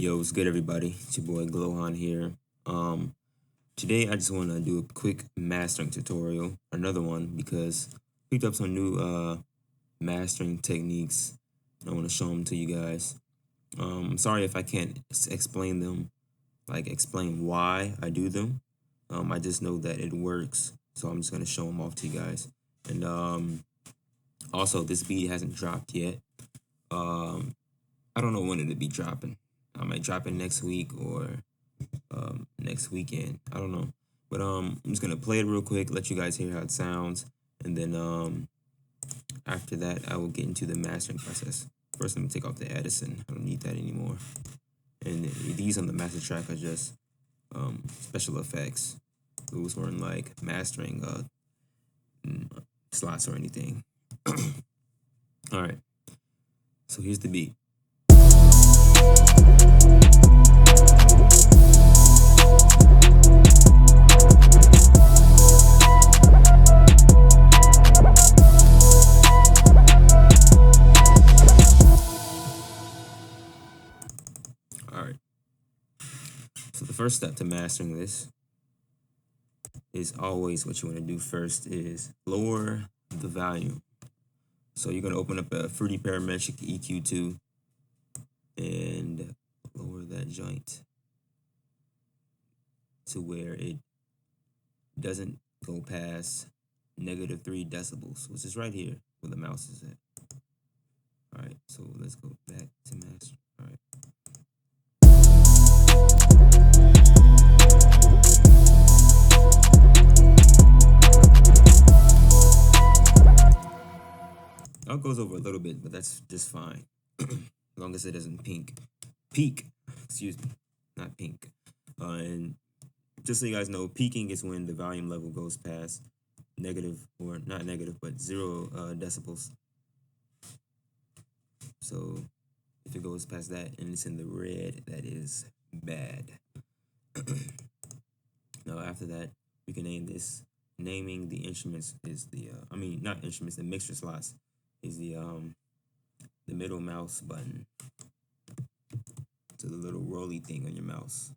Yo, what's good, everybody? It's your boy GLOhan here. Um, Today I just want to do a quick mastering tutorial, another one because I picked up some new mastering techniques. And I want to show them to you guys. I'm sorry if I can't explain them, like explain why I do them. I just know that it works, so I'm just gonna show them off to you guys. And also, this beat hasn't dropped yet. Um, I don't know when it'll be dropping. I might drop it next week or next weekend. I don't know. But I'm just gonna play it real quick, let you guys hear how it sounds, and then after that I will get into the mastering process. First, let me take off the Edison. I don't need that anymore. And these on the master track are just special effects. Those weren't like mastering slots or anything. All right. So here's the beat. All right. So the first step to mastering this is always what you want to do first is lower the volume. So you're going to open up a Fruity Parametric EQ2 and lower that joint to where it doesn't go past -3 decibels, which is right here where the mouse is at. All right, so let's go back to master. All right. It goes over a little bit, but that's just fine. As long as it doesn't peak, excuse me, not pink. And just so you guys know, peaking is when the volume level goes past negative, or not negative, but 0 decibels. So if it goes past that and it's in the red, that is bad. Now after that, we can name this. Naming the instruments is the not instruments, the mixture slots is the middle mouse button. To the little rolly thing on your mouse.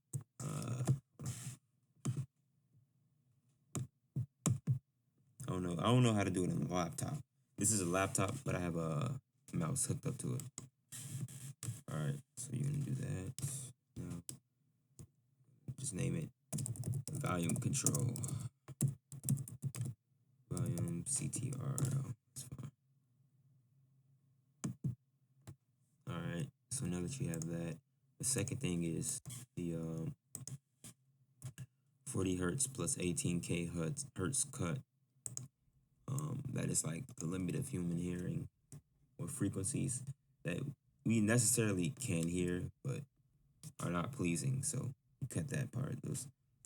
I don't know how to do it on the laptop. This is a laptop, but I have a mouse hooked up to it. All right, so you're gonna do that. Now, just name it volume control. Volume CTRL. That's fine. All right, so now that you have that, the second thing is the 40 hertz plus 18K hertz cut. That is like the limit of human hearing or frequencies that we necessarily can hear, but are not pleasing. So you cut that part.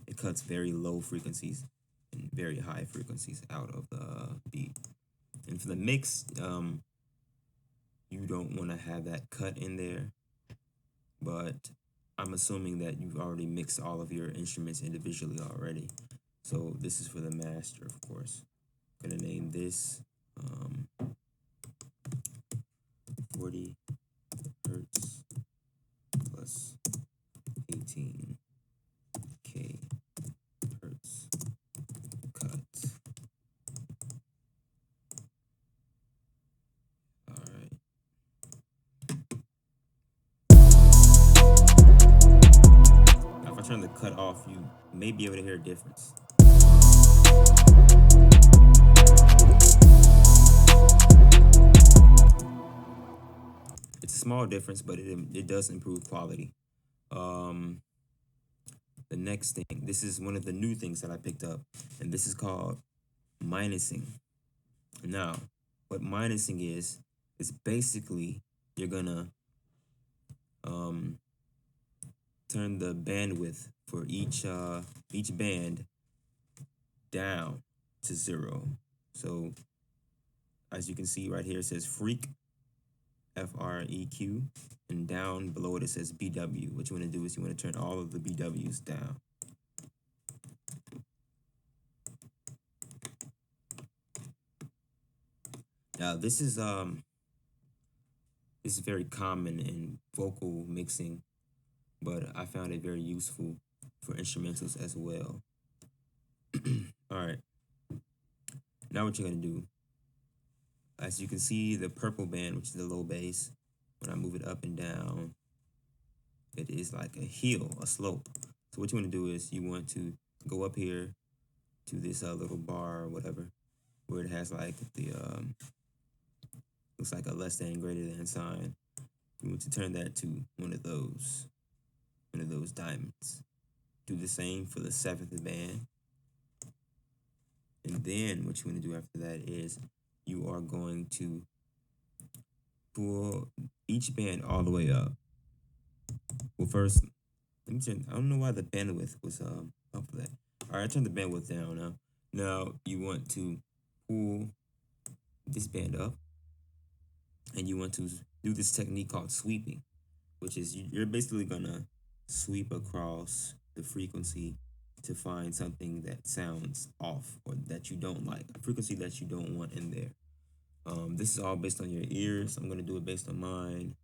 It cuts very low frequencies and very high frequencies out of the beat. And for the mix, you don't want to have that cut in there, but I'm assuming that you've already mixed all of your instruments individually already. So this is for the master, of course. I'm gonna name this 40 hertz plus 18K hertz cut. All right. Now, if I turn the cut off, you may be able to hear a difference. It's a small difference, but it does improve quality. The next thing, this is one of the new things that I picked up, and this is called minusing. Now, what minusing is basically you're gonna turn the bandwidth for each band down to 0. So as you can see right here, it says freq, FREQ, and down below it says BW. What you want to do is you want to turn all of the BWs down. Now this is very common in vocal mixing but I found it very useful for instrumentals as well. All right, now what you're gonna do, as you can see, the purple band, which is the low bass, when I move it up and down, it is like a hill, a slope. So what you want to do is you want to go up here to this little bar or whatever, where it has like the looks like a less than greater than sign. You want to turn that to one of those diamonds. Do the same for the seventh band. And then what you want to do after that is you are going to pull each band all the way up. Well, first, let me turn. I don't know why the bandwidth was up for that. All right, I turned the bandwidth down now. Now you want to pull this band up, and you want to do this technique called sweeping, which is you're basically gonna sweep across the frequency to find something that sounds off or that you don't like, a frequency that you don't want in there. This is all based on your ears. I'm gonna do it based on mine,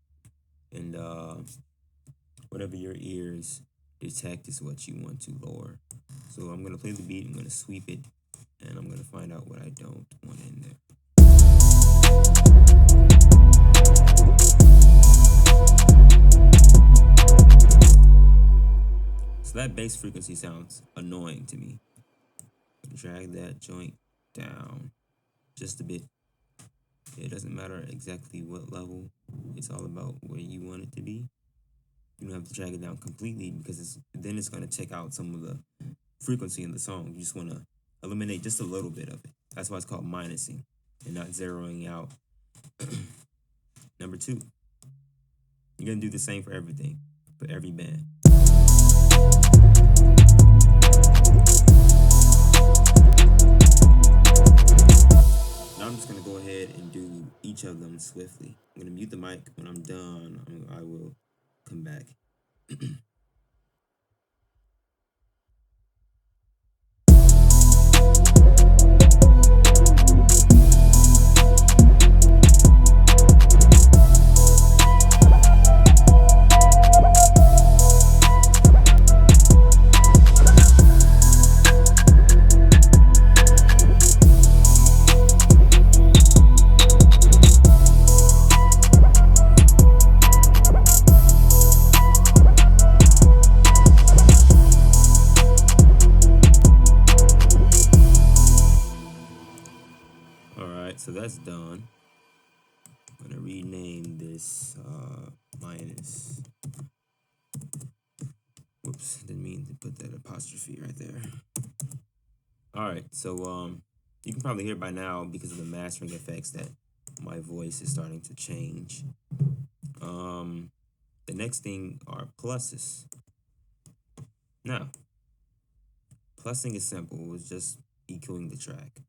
and whatever your ears detect is what you want to lower. So I'm gonna play the beat. I'm gonna sweep it, and I'm gonna find out what I don't want in there. So that bass frequency sounds annoying to me. Drag that joint down just a bit. It doesn't matter exactly what level. It's all about where you want it to be. You don't have to drag it down completely because then it's going to take out some of the frequency in the song. You just want to eliminate just a little bit of it. That's why it's called minusing and not zeroing out. Number two, you're going to do the same for everything, for every band. Now I'm just going to go ahead and do each of them swiftly. I'm going to mute the mic. When I'm done, I will come back. Alright, so that's done. I'm gonna rename this minus. Whoops, didn't mean to put that apostrophe right there. Alright, so you can probably hear by now because of the mastering effects that my voice is starting to change. The next thing are pluses. Now, plussing is simple. It's just EQing the track,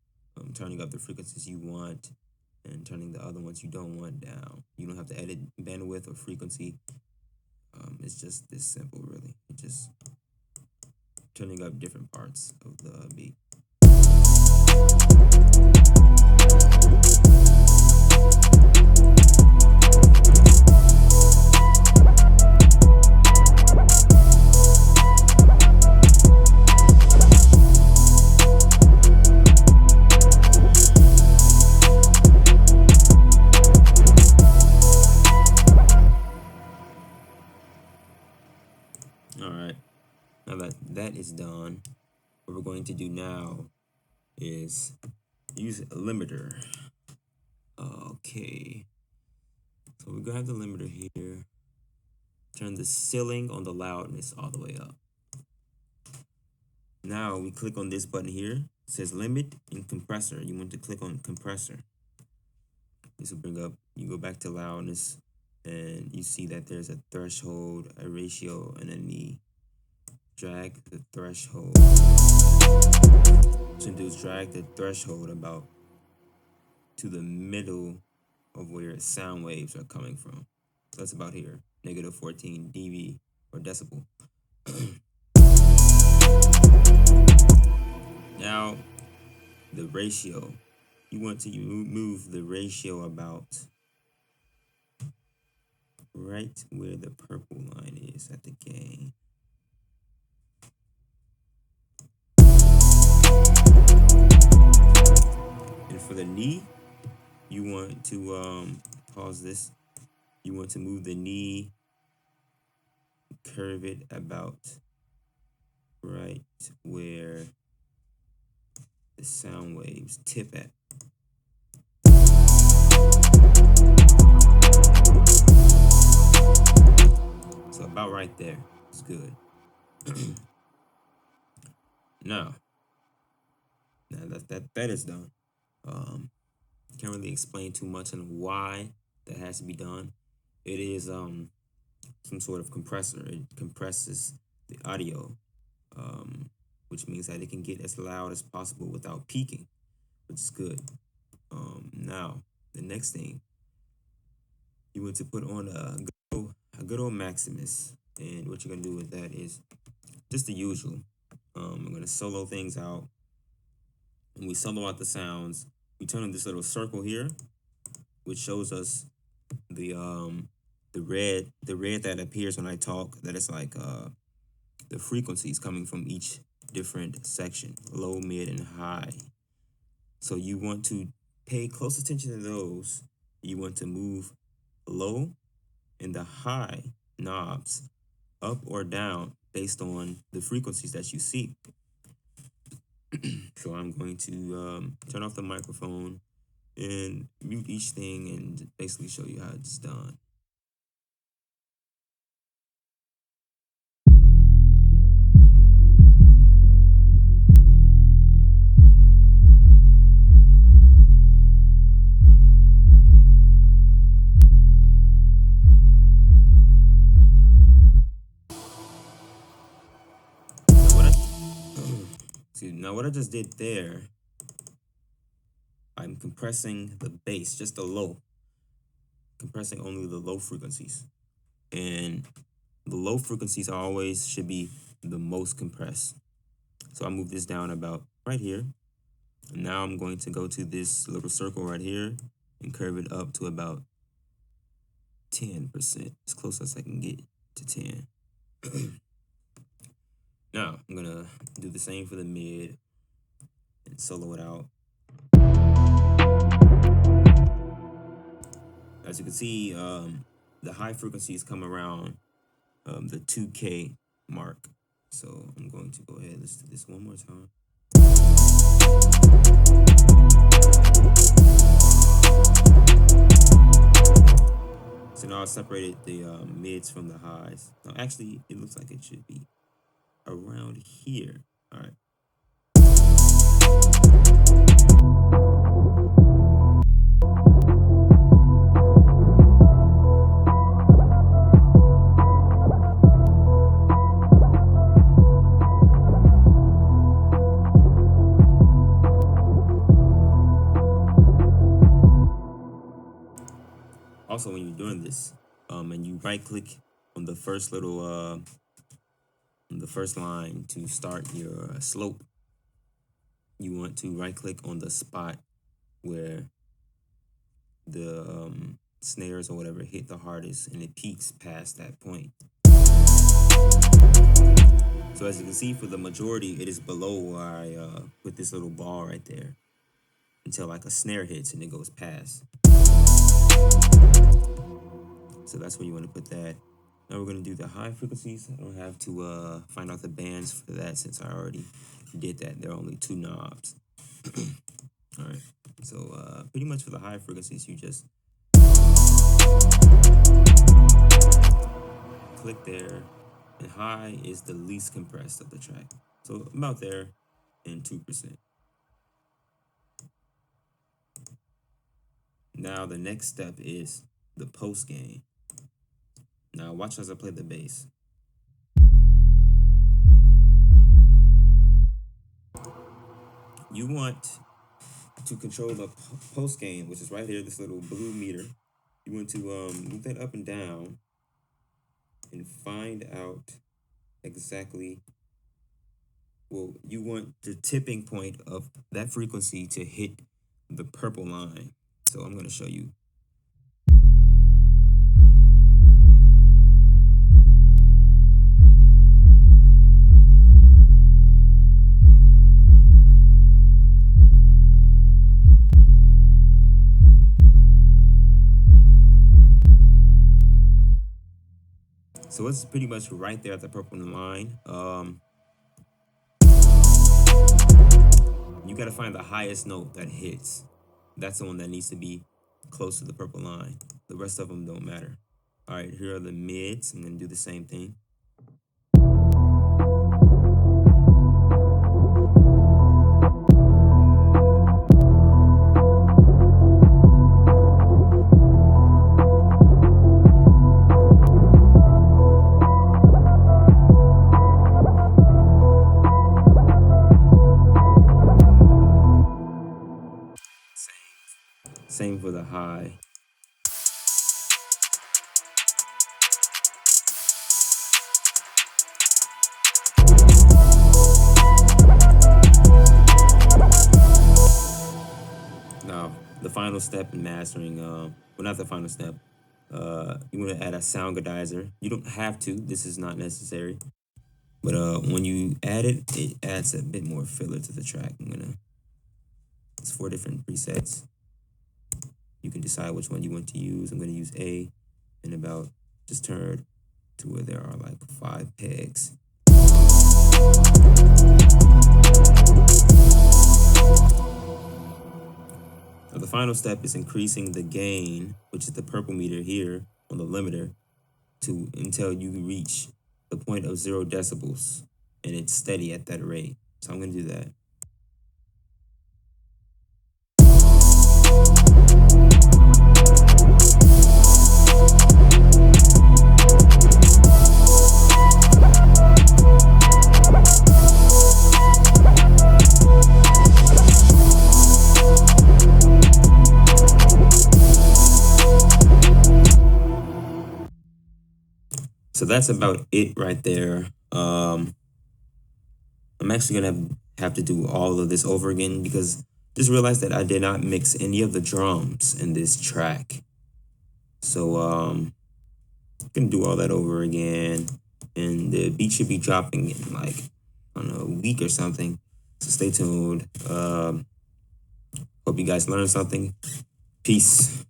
turning up the frequencies you want, and turning the other ones you don't want down. You don't have to edit bandwidth or frequency. It's just this simple, really. It's just turning up different parts of the beat. Alright, now that that is done, what we're going to do now is use a limiter. Okay, so we're gonna have the limiter here. Turn the ceiling on the loudness all the way up. Now we click on this button here. It says limit and compressor. You want to click on compressor. This will bring up, you go back to loudness, and you see that there's a threshold, a ratio, and a knee. Drag the threshold. What you do is drag the threshold about to the middle of where sound waves are coming from. So that's about here, negative 14 dB or decibel. Now, the ratio. You want to move the ratio about right where the purple line is at the gain. And for the knee, you want to pause this. You want to move the knee, curve it about right where the sound waves tip at. So about right there is good. now, now that is done. Can't really explain too much on why that has to be done. It is some sort of compressor. It compresses the audio, which means that it can get as loud as possible without peaking, which is good. Now, the next thing, you want to put on a good old Maximus. And what you're going to do with that is just the usual. I'm going to solo things out. When we solo out the sounds, we turn on this little circle here, which shows us the red that appears when I talk. That is like the frequencies coming from each different section, low, mid, and high. So you want to pay close attention to those. You want to move low and the high knobs up or down based on the frequencies that you see. So I'm going to turn off the microphone and mute each thing and basically show you how it's done. Now what I just did there, I'm compressing the bass, just the low, compressing only the low frequencies. And the low frequencies always should be the most compressed. So I move this down about right here. And now I'm going to go to this little circle right here and curve it up to about 10%, as close as I can get to 10. Now I'm gonna do the same for the mid and solo it out. As you can see, the high frequencies come around the 2K mark. So I'm going to go ahead and let's do this one more time. So now I separated the mids from the highs. Now actually, it looks like it should be around here. All right. Also, when you're doing this, and you right click on the first little on the first line to start your slope, you want to right click on the spot where the snares or whatever hit the hardest, and it peaks past that point. So as you can see, for the majority, it is below where I put this little ball right there until like a snare hits and it goes past. So that's where you want to put that. Now we're going to do the high frequencies. I don't have to find out the bands for that since I already did that. There are only 2 knobs. All right. So pretty much for the high frequencies, you just click there. And high is the least compressed of the track. So about there and 2%. Now the next step is the post gain. Now watch as I play the bass. You want to control the post gain, which is right here, this little blue meter. You want to move that up and down and find out exactly, well, you want the tipping point of that frequency to hit the purple line. So I'm going to show you. So it's pretty much right there at the purple line. You got to find the highest note that hits. That's the one that needs to be close to the purple line. The rest of them don't matter. All right, here are the mids. I'm going to do the same thing. Same for the high. Now, the final step in mastering, well, not the final step. You want to add a sound godizer. You don't have to. This is not necessary. But when you add it, it adds a bit more filler to the track. It's 4 different presets. You can decide which one you want to use. I'm gonna use A, and about just turn to where there are like 5 pegs. Now the final step is increasing the gain, which is the purple meter here on the limiter, until you reach the point of 0 decibels, and it's steady at that rate. So I'm gonna do that. So that's about it right there. I'm actually gonna have to do all of this over again because just realized that I did not mix any of the drums in this track. So I'm gonna do all that over again, and the beat should be dropping in like, I don't know, a week or something. So stay tuned. Hope you guys learned something. Peace.